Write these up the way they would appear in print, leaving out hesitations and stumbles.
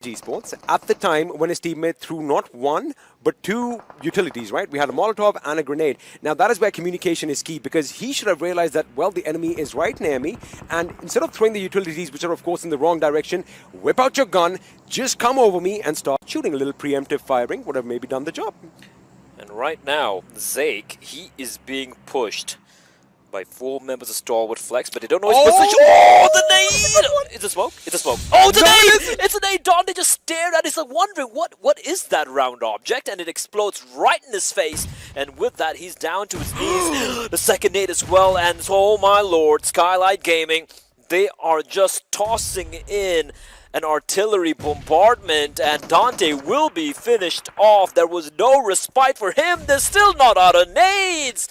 Esports at the time when his teammate threw not one but two utilities, right? We had a Molotov and a grenade. Now that is where communication is key, because he should have realized that, well, the enemy is right near me, and instead of throwing the utilities, which are of course in the wrong direction, whip out your gun, just come over me and start shooting. A little preemptive firing would have maybe done the job. And right now, Zake, he is being pushed by 4 members of StalwartFlex, but they don't know his position. Oh, the nade! It's a smoke. It's a smoke. Oh, the nade! It's a nade. Dante just stared at it. He's like wondering, what is that round object? And it explodes right in his face. And with that, he's down to his knees. The second nade as well. And oh my lord, Skylight Gaming, they are just tossing in an artillery bombardment, and Dante will be finished off. There was no respite for him. They're still not out of nades.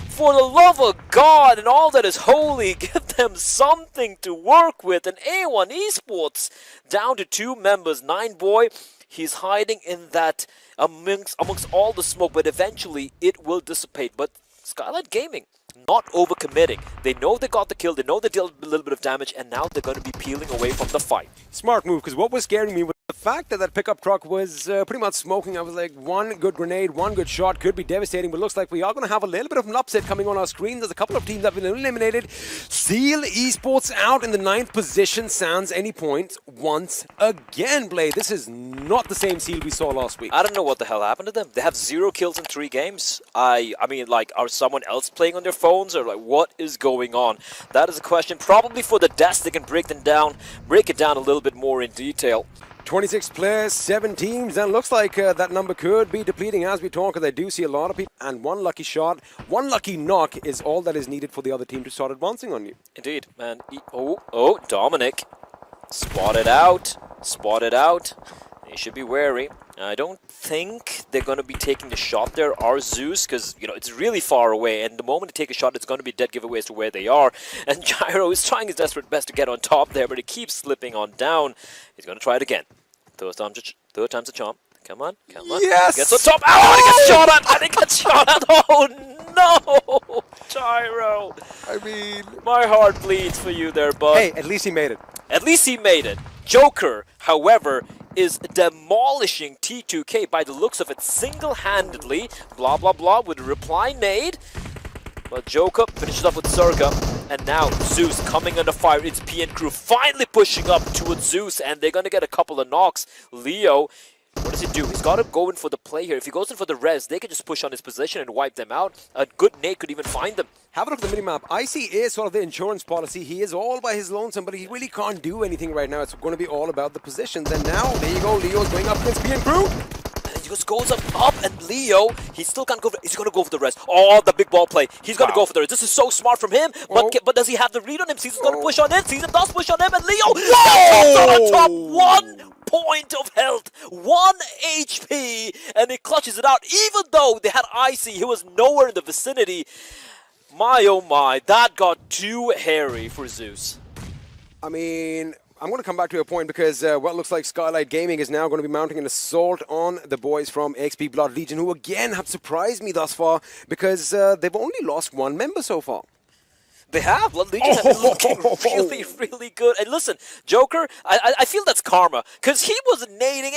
For the love of God and all that is holy, give them something to work with. And A1 Esports down to 2 members. 9boy, he's hiding in that amongst all the smoke, but eventually it will dissipate. But Skylight Gaming, not overcommitting. They know they got the kill, they know they dealt a little bit of damage, and now they're going to be peeling away from the fight. Smart move, because what was scaring me was the fact that that pickup truck was pretty much smoking. I was like, one good grenade, one good shot could be devastating, but looks like we are going to have a little bit of an upset coming on our screen. There's a couple of teams that have been eliminated. ZEUS Esports out in the 9th position. Sans any points once again, Blade. This is not the same Seal we saw last week. I don't know what the hell happened to them. They have 0 kills in 3 games. I mean, like, are someone else playing on their phones, or like, what is going on? That is a question probably for the desk. They can break it down a little bit more in detail. 26 players, 7 teams, and looks like that number could be depleting as we talk, because I do see a lot of people, and one lucky shot, one lucky knock is all that is needed for the other team to start advancing on you. Indeed, man. Oh, Dominic. Spotted out. You should be wary. I don't think they're going to be taking the shot there, our ZEUS, because, you know, it's really far away, and the moment they take a shot, it's going to be dead giveaway as to where they are. And Gyro is trying his desperate best to get on top there, but he keeps slipping on down. He's going to try it again. Third time's a charm. Come on. Yes! Gets on top. Oh, he gets shot at! And he gets shot at! Oh, no! Gyro! I mean, my heart bleeds for you there, bud. Hey, at least he made it. At least he made it. Joker, however, is demolishing T2K by the looks of it single-handedly. Blah, blah, blah with a reply nade. But Joker finishes up with Circa. And now ZEUS coming under fire. It's PN Crew finally pushing up towards ZEUS, and they're going to get a couple of knocks. Leo, what does he do? He's got to go in for the play here. If he goes in for the res, they can just push on his position and wipe them out. A good nade could even find them. Have a look at the minimap. IC is sort of the insurance policy. He is all by his lonesome, but he really can't do anything right now. It's going to be all about the positions. And now, there you go, Leo's going up against PN Crew. And he just goes up, and Leo, he still can't go for, he's going to go for the rest. Oh, the big ball play. He's going to go for the rest. This is so smart from him, but does he have the read on him? Caesar's going to push on in. Caesar does push on him, and Leo on top. 1 point of health, 1 HP, and he clutches it out. Even though they had Icy, he was nowhere in the vicinity. My oh my, that got too hairy for ZEUS. I mean, I'm going to come back to a point, because what looks like Skylight Gaming is now going to be mounting an assault on the boys from XP Blood Legion, who again have surprised me thus far, because they've only lost 1 member so far. They have. Blood Legion have been looking really, really good. And listen, Joker, I feel that's karma, because he was nading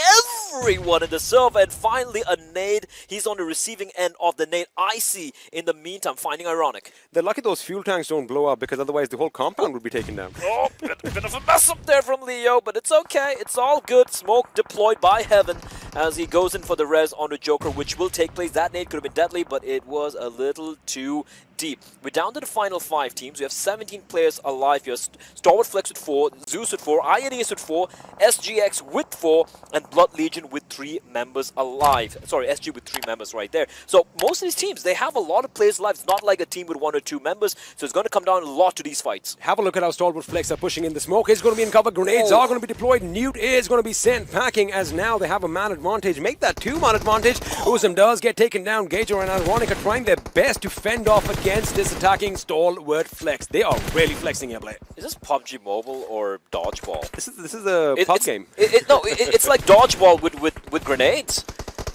everyone in the server, and finally a nade. He's on the receiving end of the nade. Icy, in the meantime, finding ironic. They're lucky those fuel tanks don't blow up, because otherwise the whole compound would be taken down. Oh, bit of a mess up there from Leo, but it's okay. It's all good. Smoke deployed by Heaven as he goes in for the res on the Joker, which will take place. That nade could have been deadly, but it was a little too deep. We're down to the final 5 teams. We have 17 players alive here. StalwartFlex with 4, ZEUS with 4, INES with 4, SGX with 4, and Blood Legion with 3 members alive. Sorry, SG with 3 members right there. So most of these teams, they have a lot of players alive. It's not like a team with 1 or 2 members, so it's going to come down a lot to these fights. Have a look at how StalwartFlex are pushing in. The smoke is going to be in cover. Grenades are going to be deployed. Newt is going to be sent packing, as now they have a man advantage. Make that 2-man advantage. Uzum does get taken down. Gager and Ironic are trying their best to fend off against this attacking StalwartFlex. They are really flexing here, Blade. Is this PUBG Mobile or Dodgeball? This is a pub game. It's like Dodgeball with grenades.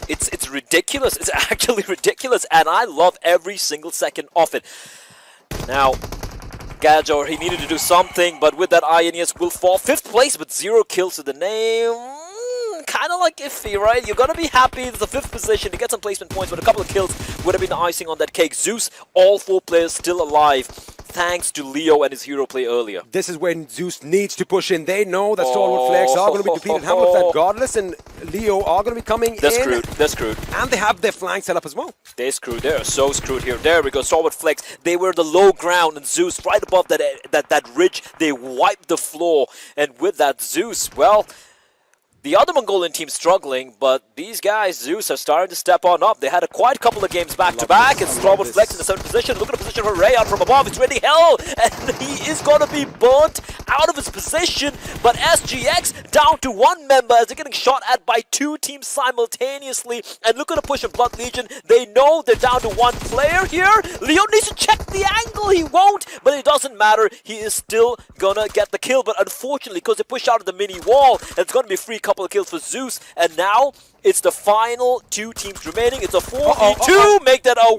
It's ridiculous. It's actually ridiculous, and I love every single second of it. Now, Gadjor, he needed to do something, but with that, INES will fall 5th place, but 0 kills to the name. like iffy, right? You're gonna be happy. It's the 5th position to get some placement points, but a couple of kills would have been the icing on that cake. ZEUS, all 4 players still alive, thanks to Leo and his hero play earlier. This is when ZEUS needs to push in. They know that StalwartFlex are going to be depleted. Have a look at that. Godless and Leo are going to be coming They're in. screwed. They're screwed. And they have their flank set up as well. They're screwed. They're so screwed here. There we go. StalwartFlex. They were the low ground, and ZEUS right above that ridge. They wiped the floor, and with that, ZEUS, well, the other Mongolian team struggling, but these guys, ZEUS, are starting to step on up. They had a quite couple of games back-to-back, and StalwartFlex in the 7th position. Look at the position for Rayon from above. It's really hell, and he is going to be burnt out of his position. But SGX down to 1 member as they're getting shot at by 2 teams simultaneously. And look at the push of Blood Legion. They know they're down to 1 player here. Leo needs to check the angle. He won't, but it doesn't matter. He is still going to get the kill. But unfortunately, because they pushed out of the mini wall, it's going to be a free couple of kills for ZEUS, and now it's the final 2 teams remaining. It's a 4v2, make that a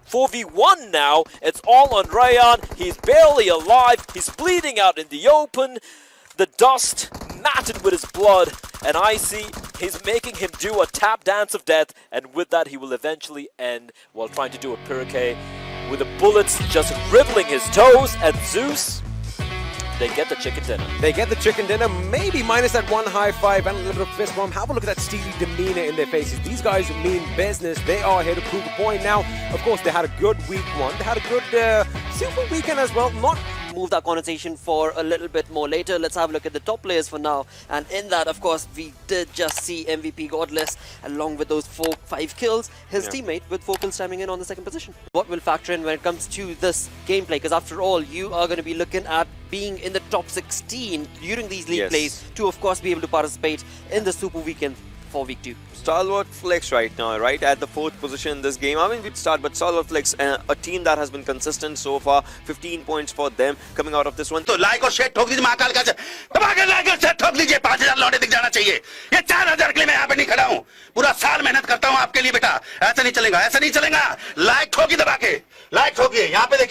4v1 now. It's all on Rayon. He's barely alive. He's bleeding out in the open. The dust matted with his blood, and Icy, he's making him do a tap dance of death, and with that he will eventually end while trying to do a Pirate with the bullets just riddling his toes. And ZEUS, they get the chicken dinner. They get the chicken dinner, maybe minus that 1 high five and a little bit of fist bump. Have a look at that steely demeanor in their faces. These guys mean business. They are here to prove a point. Now, of course, they had a good week 1. They had a good super weekend as well. Not move that conversation for a little bit more later. Let's have a look at the top players for now. And in that, of course, we did just see MVP Godless along with those 4-5 kills. His teammate with 4 kills timing in on the 2nd position. What will factor in when it comes to this gameplay? Because after all, you are going to be looking at being in the top 16 during these league plays to, of course, be able to participate in the Super Weekend for week 2. StalwartFlex right now, right at the 4th position in this game. I mean, we'd start, but StalwartFlex, a team that has been consistent so far. 15 points for them coming out of this one. तो like और share ठोक दीजिए महाकाल का दबा like और share ठोक दीजिए 5000 लौटे दिख जाना चाहिए ये 4000 के लिए मैं यहाँ पे नहीं खड़ा हूँ पूरा साल मेहनत करता हूँ आपके लिए बेटा ऐसा नहीं चलेगा लाइक ठोकी दबा के लाइक ठोकिए यहाँ पे देखिए